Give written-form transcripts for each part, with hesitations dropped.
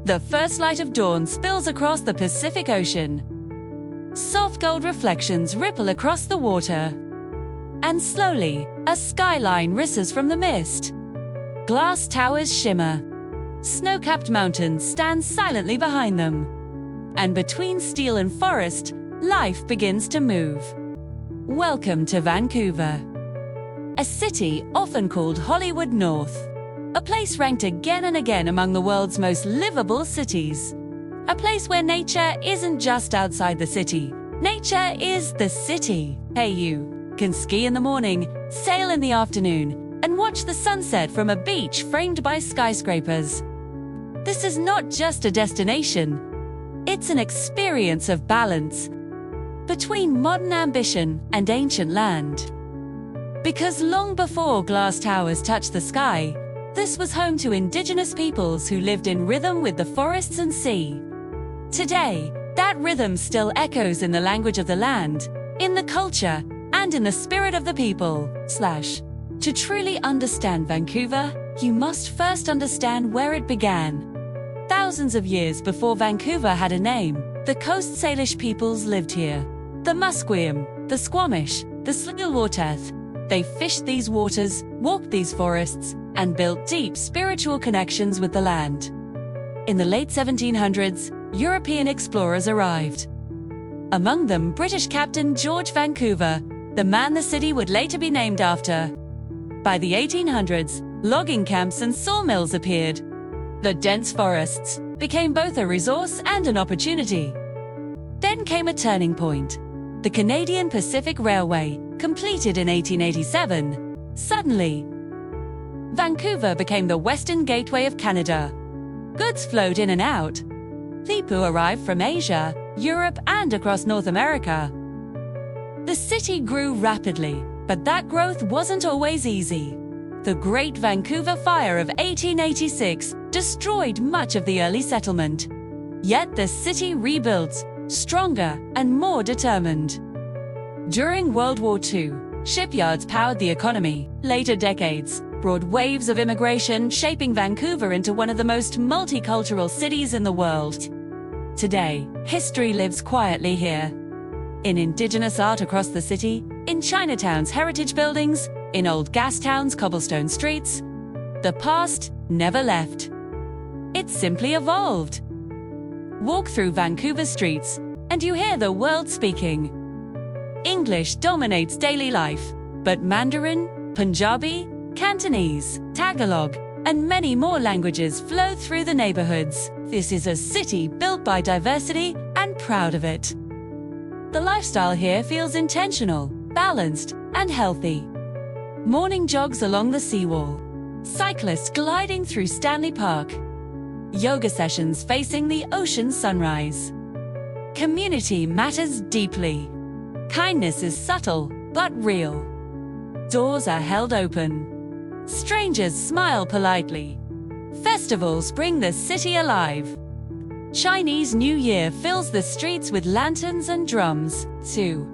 The first light of dawn spills across the Pacific Ocean. Soft gold reflections ripple across the water. And slowly, a skyline rises from the mist. Glass towers shimmer. Snow-capped mountains stand silently behind them. And between steel and forest, life begins to move. Welcome to Vancouver, a city often called Hollywood North. A place ranked again and again among the world's most livable cities. A place where nature isn't just outside the city. Nature is the city. Hey, you can ski in the morning, sail in the afternoon, and watch the sunset from a beach framed by skyscrapers. This is not just a destination. It's an experience of balance between modern ambition and ancient land. Because long before glass towers touched the sky, this was home to indigenous peoples who lived in rhythm with the forests and sea. Today, that rhythm still echoes in the language of the land, in the culture, and in the spirit of the people. To truly understand Vancouver, you must first understand where it began. Thousands of years before Vancouver had a name, the Coast Salish peoples lived here. The Musqueam, the Squamish, the Tsleil-Waututh. They fished these waters, walked these forests, and built deep spiritual connections with the land. In the late 1700s, European explorers arrived. Among them, British Captain George Vancouver, the man the city would later be named after. By the 1800s, logging camps and sawmills appeared. The dense forests became both a resource and an opportunity. Then came a turning point. The Canadian Pacific Railway, completed in 1887. Suddenly, Vancouver became the western gateway of Canada. Goods flowed in and out. People arrived from Asia, Europe, and across North America. The city grew rapidly, but that growth wasn't always easy. The Great Vancouver Fire of 1886 destroyed much of the early settlement. Yet the city rebuilt, stronger and more determined. During World War II, shipyards powered the economy. Later decades brought waves of immigration, shaping Vancouver into one of the most multicultural cities in the world. Today, history lives quietly here. In Indigenous art across the city, in Chinatown's heritage buildings, in old Gastown's cobblestone streets, the past never left. It simply evolved. Walk through Vancouver streets, and you hear the world speaking. English dominates daily life, but Mandarin, Punjabi, Cantonese, Tagalog, and many more languages flow through the neighborhoods. This is a city built by diversity and proud of it. The lifestyle here feels intentional, balanced, and healthy. Morning jogs along the seawall. Cyclists gliding through Stanley Park. Yoga sessions facing the ocean sunrise. Community matters deeply. Kindness is subtle, but real. Doors are held open. Strangers smile politely. Festivals bring the city alive. Chinese New Year fills the streets with lanterns and drums, too.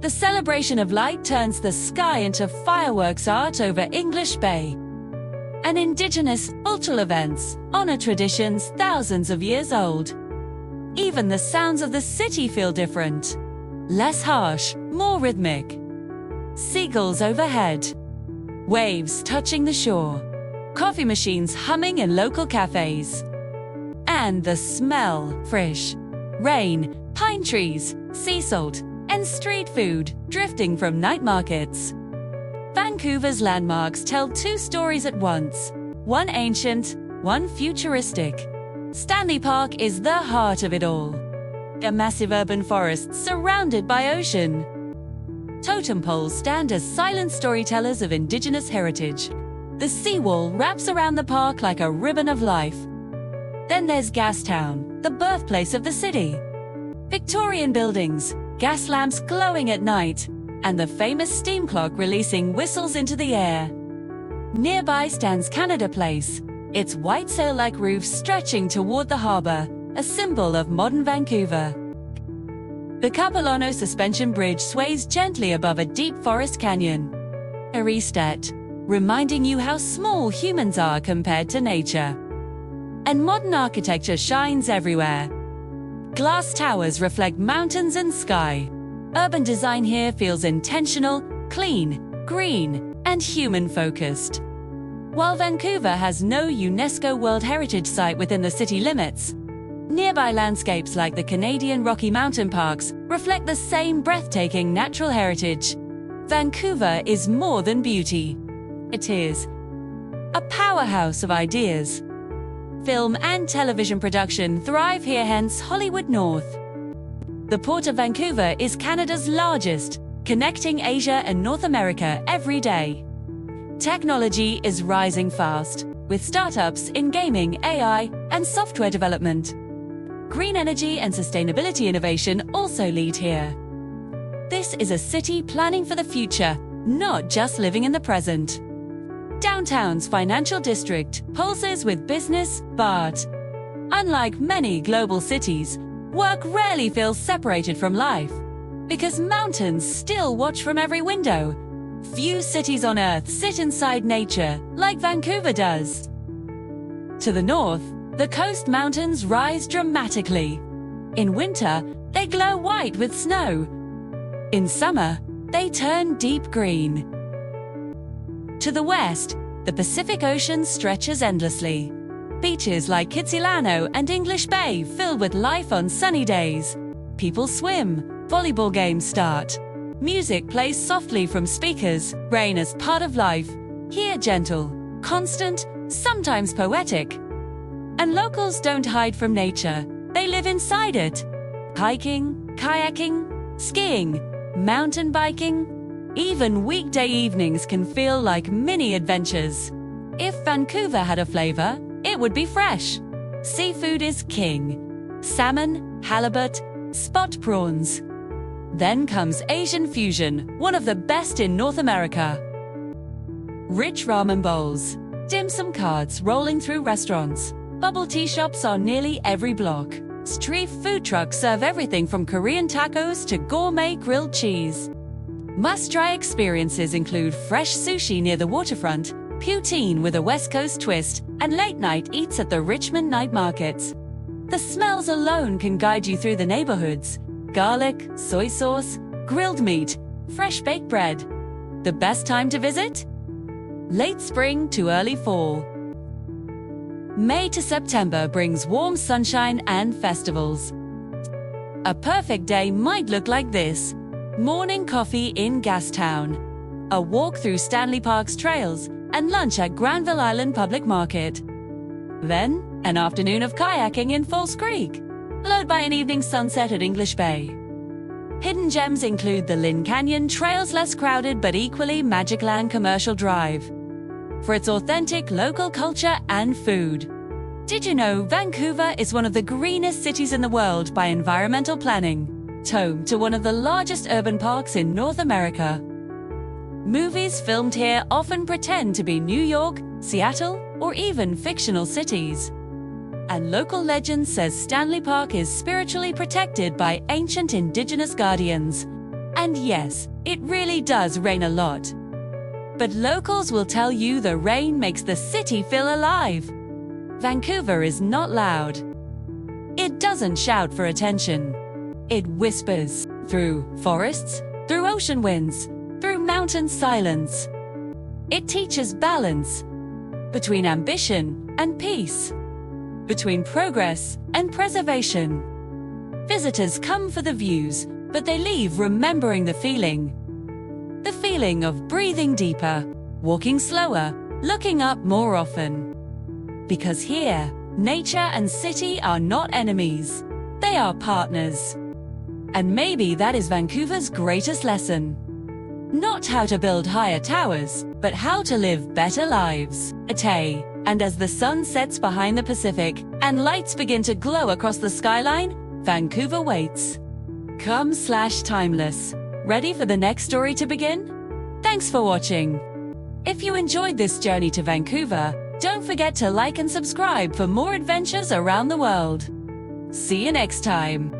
The celebration of light turns the sky into fireworks art over English Bay. And Indigenous cultural events honor traditions thousands of years old. Even the sounds of the city feel different. Less harsh, more rhythmic. Seagulls overhead. Waves touching the shore. Coffee machines humming in local cafes. And the smell, fresh. Rain, pine trees, sea salt, and street food drifting from night markets. Vancouver's landmarks tell two stories at once. One ancient, one futuristic. Stanley Park is the heart of it all. A massive urban forest surrounded by ocean. Totem poles stand as silent storytellers of Indigenous heritage. The seawall wraps around the park like a ribbon of life. Then there's Gastown, the birthplace of the city. Victorian buildings, gas lamps glowing at night, and the famous steam clock releasing whistles into the air. Nearby stands Canada Place, its white sail-like roofs stretching toward the harbour, a symbol of modern Vancouver. The Capilano Suspension Bridge sways gently above a deep forest canyon. A reset, reminding you how small humans are compared to nature. and modern architecture shines everywhere. Glass towers reflect mountains and sky. Urban design here feels intentional, clean, green, and human-focused. While Vancouver has no UNESCO World Heritage Site within the city limits, nearby landscapes like the Canadian Rocky Mountain Parks reflect the same breathtaking natural heritage. Vancouver is more than beauty. It is a powerhouse of ideas. Film and television production thrive here, hence Hollywood North. The Port of Vancouver is Canada's largest, connecting Asia and North America every day. Technology is rising fast, with startups in gaming, AI, and software development. Green energy and sustainability innovation also lead here. This is a city planning for the future, not just living in the present. Downtown's financial district pulses with business, but unlike many global cities, work rarely feels separated from life. Because mountains still watch from every window, few cities on Earth sit inside nature like Vancouver does. To the north, the coast mountains rise dramatically. In winter, they glow white with snow. In summer, they turn deep green. To the west, the Pacific Ocean stretches endlessly. Beaches like Kitsilano and English Bay fill with life on sunny days. People swim, volleyball games start. Music plays softly from speakers, rain is part of life, here gentle, constant, sometimes poetic. And locals don't hide from nature, they live inside it. Hiking, kayaking, skiing, mountain biking, even weekday evenings can feel like mini adventures. If Vancouver had a flavor, it would be fresh. Seafood is king. Salmon, halibut, spot prawns. Then comes Asian fusion, one of the best in North America. Rich ramen bowls, dim sum carts rolling through restaurants. Bubble tea shops on nearly every block. Street food trucks serve everything from Korean tacos to gourmet grilled cheese. Must-try experiences include fresh sushi near the waterfront, poutine with a West Coast twist, and late-night eats at the Richmond night markets. The smells alone can guide you through the neighborhoods. Garlic, soy sauce, grilled meat, fresh baked bread. The best time to visit? Late spring to early fall. May to September brings warm sunshine and festivals. A perfect day might look like this. Morning coffee in Gastown, a walk through Stanley Park's trails, and lunch at Granville Island Public Market. Then, an afternoon of kayaking in False Creek, followed by an evening sunset at English Bay. Hidden gems include the Lynn Canyon Trail's less crowded but equally Magic Land Commercial Drive, for its authentic local culture and food. Did you know Vancouver is one of the greenest cities in the world by environmental planning? Home to one of the largest urban parks in North America. Movies filmed here often pretend to be New York, Seattle, or even fictional cities. And local legend says Stanley Park is spiritually protected by ancient Indigenous guardians. And yes, it really does rain a lot. But locals will tell you the rain makes the city feel alive. Vancouver is not loud. It doesn't shout for attention. It whispers through forests, through ocean winds, through mountain silence. It teaches balance between ambition and peace, between progress and preservation. Visitors come for the views, but they leave remembering the feeling of breathing deeper, walking slower, looking up more often. Because here, nature and city are not enemies, they are partners. And maybe that is Vancouver's greatest lesson. Not how to build higher towers, but how to live better lives. And as the sun sets behind the Pacific and lights begin to glow across the skyline, Vancouver waits. Come/timeless. Ready for the next story to begin? Thanks for watching. If you enjoyed this journey to Vancouver, don't forget to like and subscribe for more adventures around the world. See you next time.